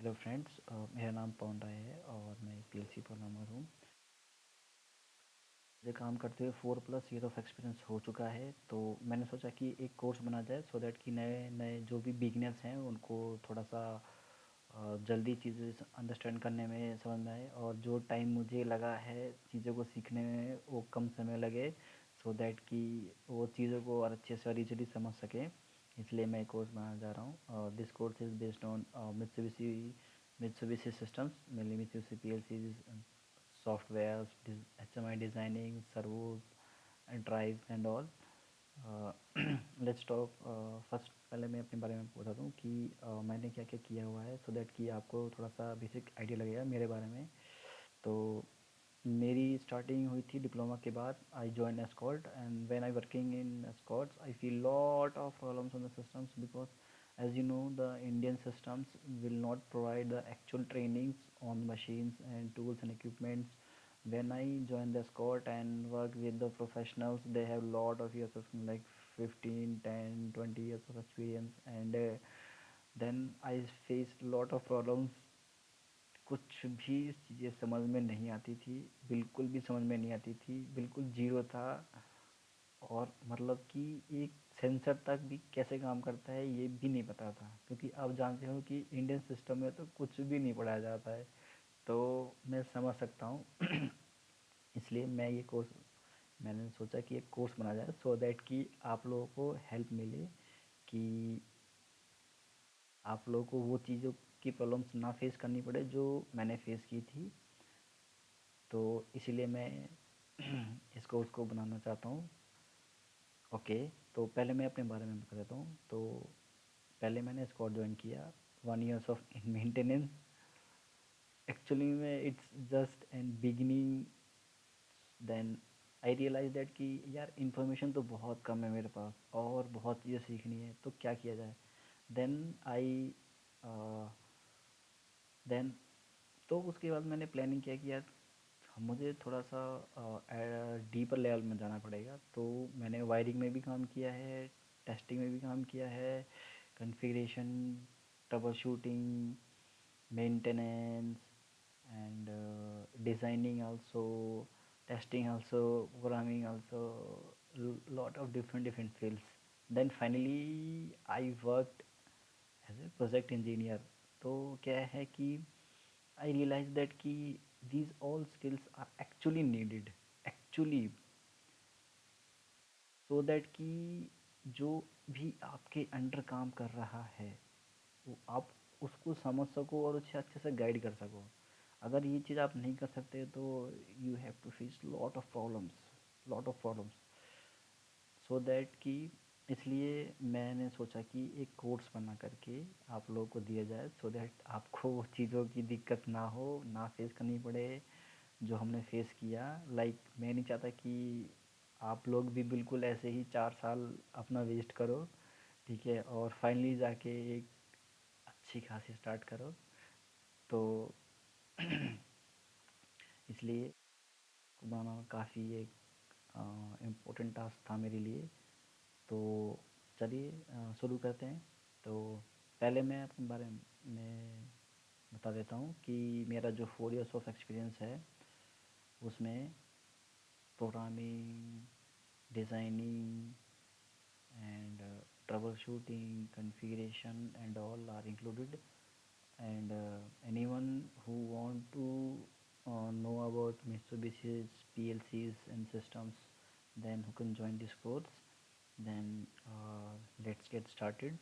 Hello friends, मेरा नाम पवन राय है और मैं एक पीएलसी प्रोग्रामर हूँ। मुझे काम करते हुए 4+ ईयर ऑफ एक्सपीरियंस हो चुका है, तो मैंने सोचा कि एक कोर्स बना जाए सो दैट कि नए नए जो भी बिगिनर्स हैं उनको थोड़ा सा जल्दी चीज़ें अंडरस्टैंड करने में समझ में आए, और जो टाइम मुझे लगा है चीज़ों को सीखने में वो कम समय लगे, सो दैट कि वो चीज़ों को और अच्छे से और ईजिली समझ सकें। इसलिए मैं एक कोर्स बनाना जा रहा हूँ। This course is based on Mitsubishi systems, mainly Mitsubishi PLCs, softwares, HMI designing, servos, and drives and all. Uh, let's talk first. पहले मैं अपने बारे में बता दूँ कि मैंने क्या क्या किया हुआ है, सो दैट कि आपको थोड़ा सा बेसिक आइडिया लगेगा मेरे बारे में। तो मेरी स्टार्टिंग हुई थी डिप्लोमा के बाद। I join escort and when I working in Escorts I feel lot of problems on the systems, because as you know, the Indian systems will not provide the actual trainings on machines and tools and equipments. When I joined the escort and worked with the professionals, they have lot of years of like 15, 10, 20 years of experience, and then I faced lot of problems। कुछ भी चीज़ें समझ में नहीं आती थी, बिल्कुल भी समझ में नहीं आती थी, बिल्कुल जीरो था। और मतलब कि एक सेंसर तक भी कैसे काम करता है ये भी नहीं पता था, क्योंकि आप जानते हो कि इंडियन सिस्टम में तो कुछ भी नहीं पढ़ाया जाता है। तो मैं समझ सकता हूँ। इसलिए मैंने सोचा कि एक कोर्स बना जाए सो दैट कि आप लोगों को हेल्प मिले, कि आप लोगों को वो चीज़ों की प्रॉब्लम्स ना फेस करनी पड़े जो मैंने फेस की थी। तो इसीलिए मैं इस कोर्स को बनाना चाहता हूँ। ओके, तो पहले मैं अपने बारे में बता देता हूँ। तो पहले मैंने स्कॉट ज्वाइन किया, 1 years of in maintenance. Actually में it's just an beginning. Then I realize that कि यार इन्फॉर्मेशन तो बहुत कम है मेरे पास और बहुत चीज़ें सीखनी है, तो क्या किया जाए। देन आई देन तो उसके बाद मैंने प्लानिंग किया कि यार मुझे थोड़ा सा डीपर लेवल में जाना पड़ेगा। तो मैंने वायरिंग में भी काम किया है, टेस्टिंग में भी काम किया है, configuration, trouble shooting, maintenance, and designing also, testing also, programming also, lot of different fields. Then finally I worked as a project engineer। तो क्या है कि I realized that कि these all skills are actually needed, actually, so that कि जो भी आपके under काम कर रहा है वो आप उसको समझ सको और उसे अच्छे से गाइड कर सको। अगर ये चीज़ आप नहीं कर सकते तो you have to face lot of problems, so that कि इसलिए मैंने सोचा कि एक कोर्स बना करके आप लोगों को दिया जाए, सो दैट आपको वो चीज़ों की दिक्कत ना हो, ना फेस करनी पड़े जो हमने फेस किया। लाइक मैं नहीं चाहता कि आप लोग भी बिल्कुल ऐसे ही 4 साल अपना वेस्ट करो, ठीक है, और फाइनली जाके एक अच्छी खासी स्टार्ट करो। तो इसलिए बनाना काफ़ी एक इम्पोर्टेंट टास्क था मेरे लिए। तो चलिए शुरू करते हैं। तो पहले मैं अपने बारे में बता देता हूँ कि मेरा जो 4 इयर्स ऑफ एक्सपीरियंस है उसमें programming, designing and troubleshooting, configuration and all are included. And anyone who want to know about Mitsubishi's PLCs and systems, then who can join this course. Then let's get started.